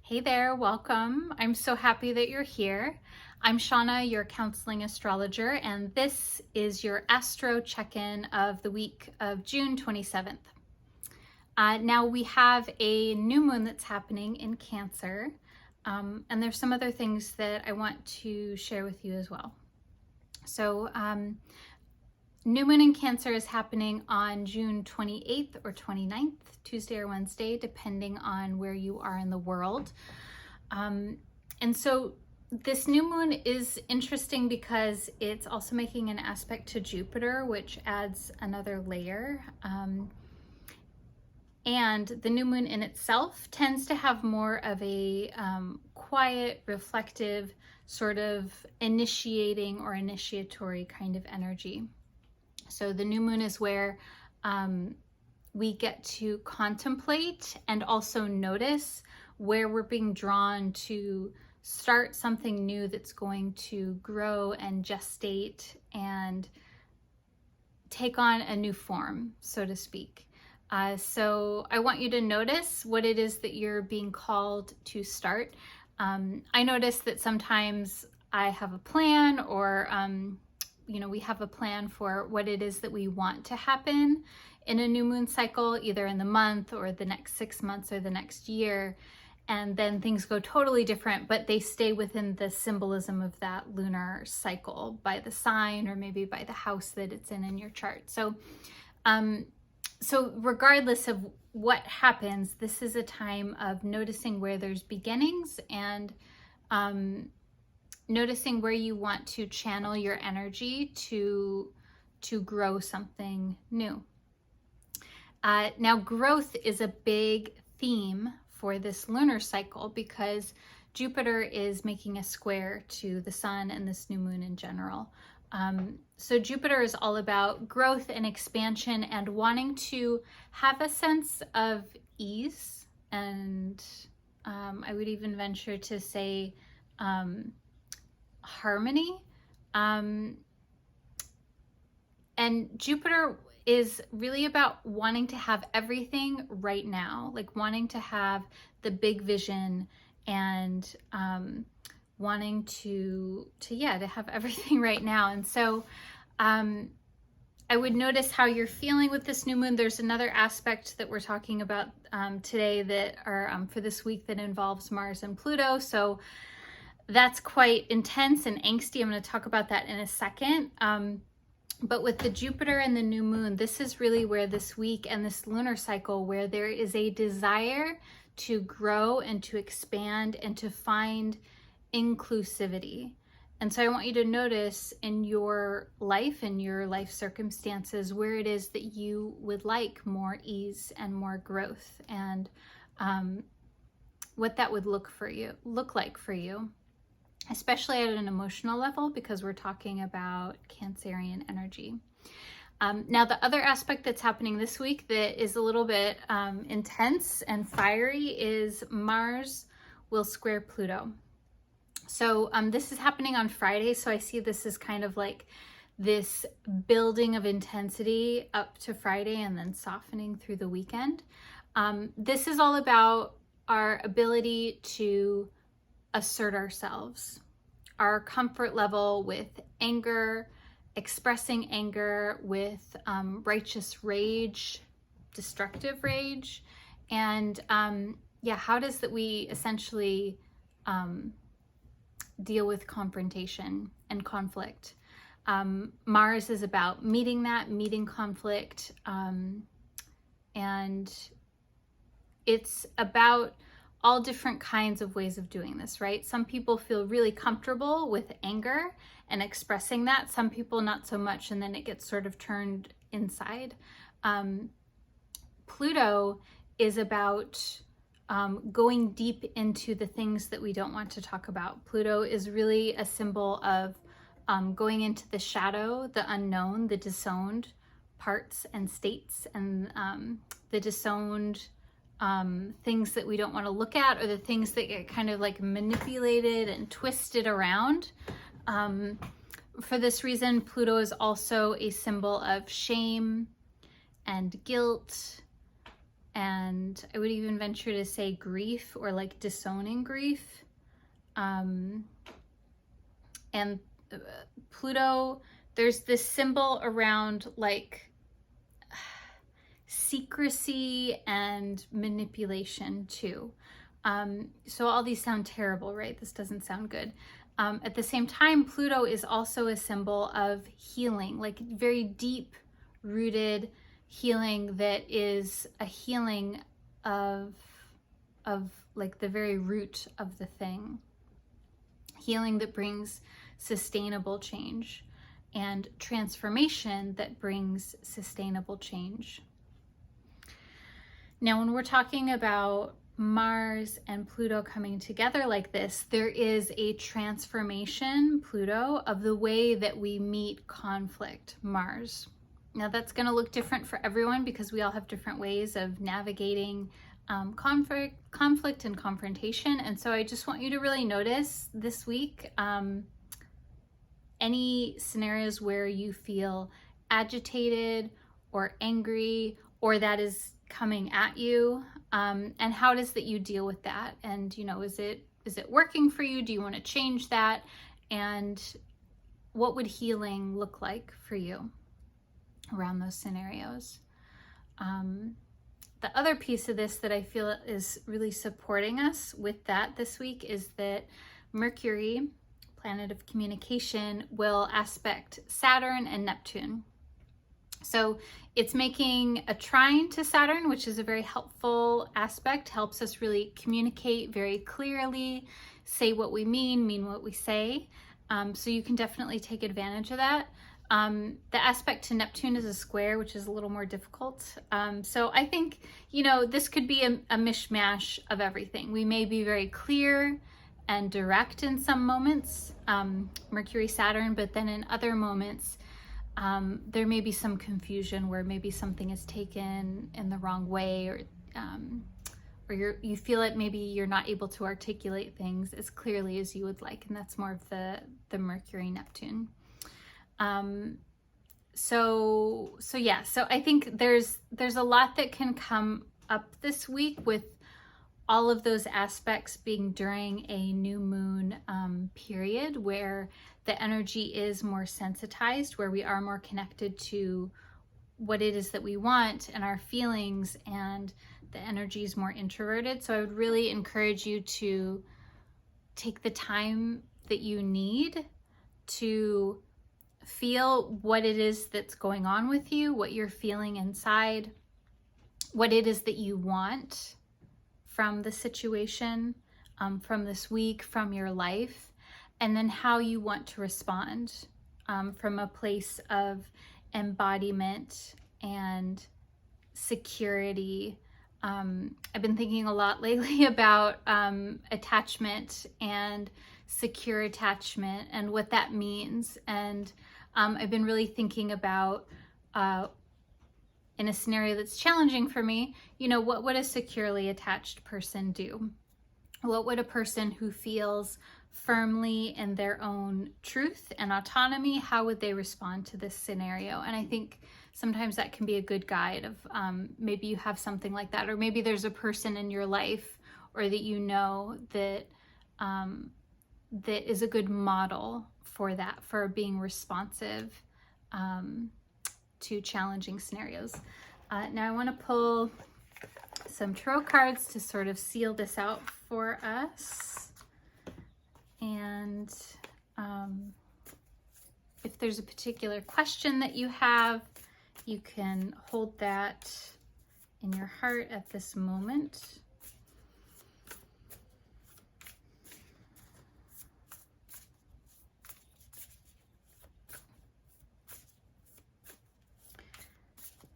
Hey there, welcome. I'm so happy that you're here. I'm Shawna, your counseling astrologer, and this is your astro check-in of the week of June 27th. Now we have a new moon that's happening in Cancer, and there's some other things that I want to share with you as well. So new moon in Cancer is happening on June 28th or 29th, Tuesday or Wednesday, depending on where you are in the world. And so this new moon is interesting because it's also making an aspect to Jupiter, which adds another layer. And the new moon in itself tends to have more of a quiet, reflective, sort of initiating or initiatory kind of energy. So the new moon is where we get to contemplate and also notice where we're being drawn to start something new that's going to grow and gestate and take on a new form, so to speak. So I want you to notice what it is that you're being called to start. I notice that sometimes I have a plan or we have a plan for what it is that we want to happen in a new moon cycle, either in the month or the next 6 months or the next year. And then things go totally different, but they stay within the symbolism of that lunar cycle by the sign or maybe by the house that it's in your chart. So regardless of what happens, this is a time of noticing where there's beginnings and noticing where you want to channel your energy to grow something new. Now, growth is a big theme for this lunar cycle because Jupiter is making a square to the sun and this new moon in general. So Jupiter is all about growth and expansion and wanting to have a sense of ease and I would even venture to say harmony. And Jupiter is really about wanting to have everything right now, like wanting to have the big vision and wanting to have everything right now. And so I would notice how you're feeling with this new moon. There's another aspect that we're talking about today that are for this week that involves Mars and Pluto. So that's quite intense and angsty. I'm going to talk about that in a second. But with the Jupiter and the new moon, this is really where this week and this lunar cycle, where there is a desire to grow and to expand and to find inclusivity. And so I want you to notice in your life and your life circumstances where it is that you would like more ease and more growth and what that would look like for you. Especially at an emotional level, because we're talking about Cancerian energy. Now, the other aspect that's happening this week that is a little bit intense and fiery is Mars will square Pluto. So this is happening on Friday. So I see this as kind of like this building of intensity up to Friday and then softening through the weekend. This is all about our ability to assert ourselves, our comfort level with anger, expressing anger with righteous rage, destructive rage, and how does that we essentially deal with confrontation and conflict. Mars is about meeting conflict, and it's about all different kinds of ways of doing this, right? Some people feel really comfortable with anger and expressing that. Some people not so much, and then it gets sort of turned inside. Pluto is about going deep into the things that we don't want to talk about. Pluto is really a symbol of going into the shadow, the unknown, the disowned parts and states, and the disowned things that we don't want to look at, or the things that get kind of like manipulated and twisted around. For this reason, Pluto is also a symbol of shame and guilt and I would even venture to say grief, or like disowning grief. And Pluto, there's this symbol around like secrecy and manipulation too. So all these sound terrible, right? This doesn't sound good. At the same time, Pluto is also a symbol of healing, like very deep rooted healing, that is a healing of like the very root of the thing. Healing that brings sustainable change, and transformation that brings sustainable change. Now, when we're talking about Mars and Pluto coming together like this, there is a transformation, Pluto, of the way that we meet conflict, Mars. Now, that's going to look different for everyone because we all have different ways of navigating conflict and confrontation. And so I just want you to really notice this week any scenarios where you feel agitated or angry, or that is coming at you, and how it is that you deal with that. And, you know, is it working for you? Do you want to change that? And what would healing look like for you around those scenarios? The other piece of this that I feel is really supporting us with that this week is that Mercury, planet of communication, will aspect Saturn and Neptune. So it's making a trine to Saturn, which is a very helpful aspect, helps us really communicate very clearly, say what we mean what we say. So you can definitely take advantage of that. The aspect to Neptune is a square, which is a little more difficult. So I think, you know, this could be a mishmash of everything. We may be very clear and direct in some moments, Mercury, Saturn, but then in other moments, there may be some confusion where maybe something is taken in the wrong way, or you feel it, maybe you're not able to articulate things as clearly as you would like, and that's more of the Mercury Neptune. So I think there's a lot that can come up this week with all of those aspects being during a new moon period, where the energy is more sensitized, where we are more connected to what it is that we want and our feelings, and the energy is more introverted. So I would really encourage you to take the time that you need to feel what it is that's going on with you, what you're feeling inside, what it is that you want from the situation, from this week, from your life, and then how you want to respond from a place of embodiment and security. I've been thinking a lot lately about attachment and secure attachment and what that means. And I've been really thinking about, in a scenario that's challenging for me, you know, what would a securely attached person do? What would a person who feels firmly in their own truth and autonomy, how would they respond to this scenario? And I think sometimes that can be a good guide of maybe you have something like that, or maybe there's a person in your life or that you know that that is a good model for that, for being responsive to challenging scenarios. Now I want to pull some tarot cards to sort of seal this out for us. And if there's a particular question that you have, you can hold that in your heart at this moment.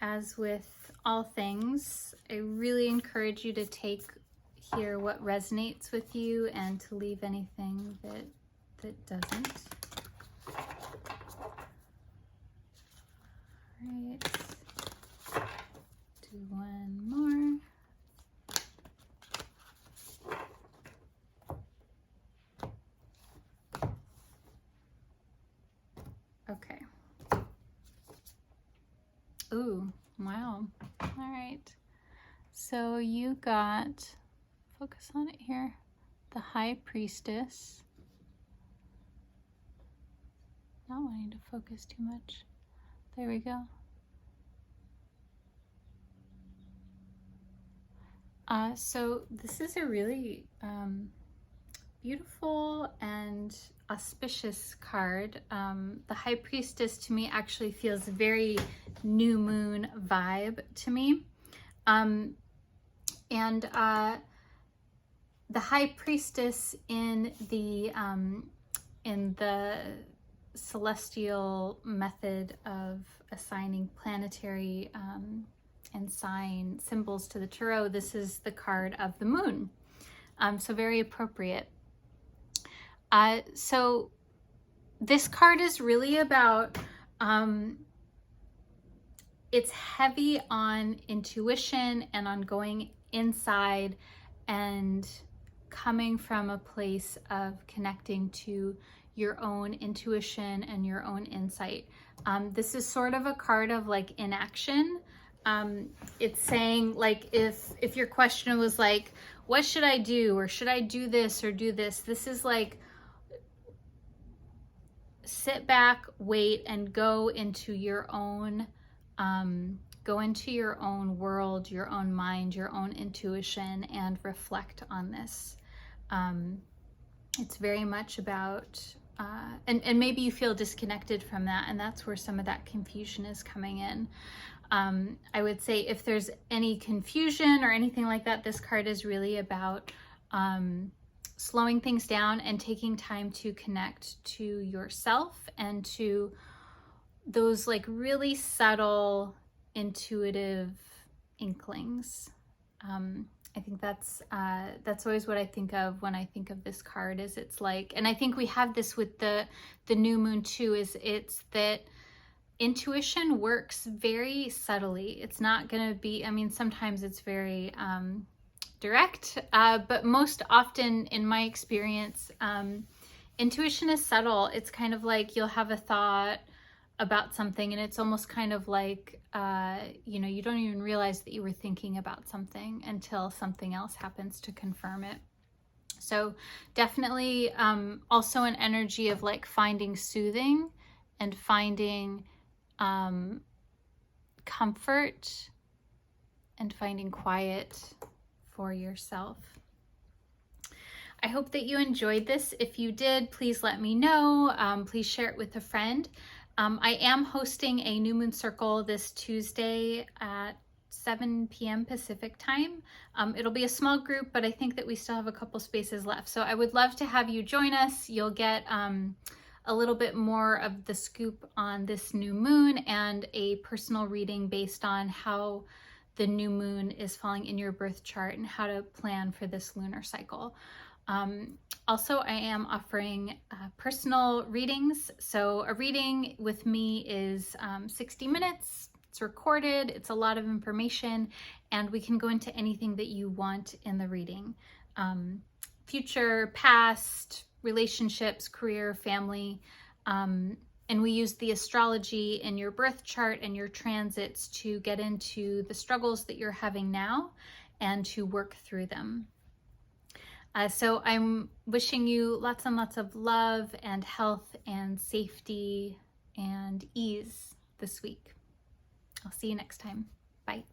As with all things, I really encourage you to hear what resonates with you and to leave anything that doesn't. All right, do one more. Okay. Ooh, wow. All right. So you got, focus on it here, the High Priestess. Not wanting to focus too much. There we go. So this is a really beautiful and auspicious card. The High Priestess to me actually feels very new moon vibe to me. And the High Priestess in the celestial method of assigning planetary and sign symbols to the tarot, this is the card of the moon. So very appropriate. So this card is really about, it's heavy on intuition and on going inside and coming from a place of connecting to your own intuition and your own insight. This is sort of a card of like inaction. It's saying like if your question was like, what should I do? Or should I do this or do this? This is like, sit back, wait, and go into your own world, your own mind, your own intuition, and reflect on this. It's very much about, and maybe you feel disconnected from that, and that's where some of that confusion is coming in. I would say if there's any confusion or anything like that, this card is really about slowing things down and taking time to connect to yourself and to those like really subtle intuitive inklings. I think that's always what I think of when I think of this card, is it's like, and I think we have this with the new moon too, is it's that intuition works very subtly. It's not going to be, I mean, sometimes it's very direct, but most often in my experience, intuition is subtle. It's kind of like you'll have a thought about something and it's almost kind of like, you know, you don't even realize that you were thinking about something until something else happens to confirm it. So definitely also an energy of like finding soothing and finding comfort and finding quiet for yourself. I hope that you enjoyed this. If you did, please let me know. Please share it with a friend. I am hosting a New Moon Circle this Tuesday at 7 p.m. Pacific time. It'll be a small group, but I think that we still have a couple spaces left. So I would love to have you join us. You'll get a little bit more of the scoop on this new moon and a personal reading based on how the new moon is falling in your birth chart and how to plan for this lunar cycle. Also, I am offering personal readings. So a reading with me is 60 minutes. It's recorded. It's a lot of information, and we can go into anything that you want in the reading. Future, past, relationships, career, family. And we use the astrology in your birth chart and your transits to get into the struggles that you're having now and to work through them. So I'm wishing you lots and lots of love and health and safety and ease this week. I'll see you next time. Bye.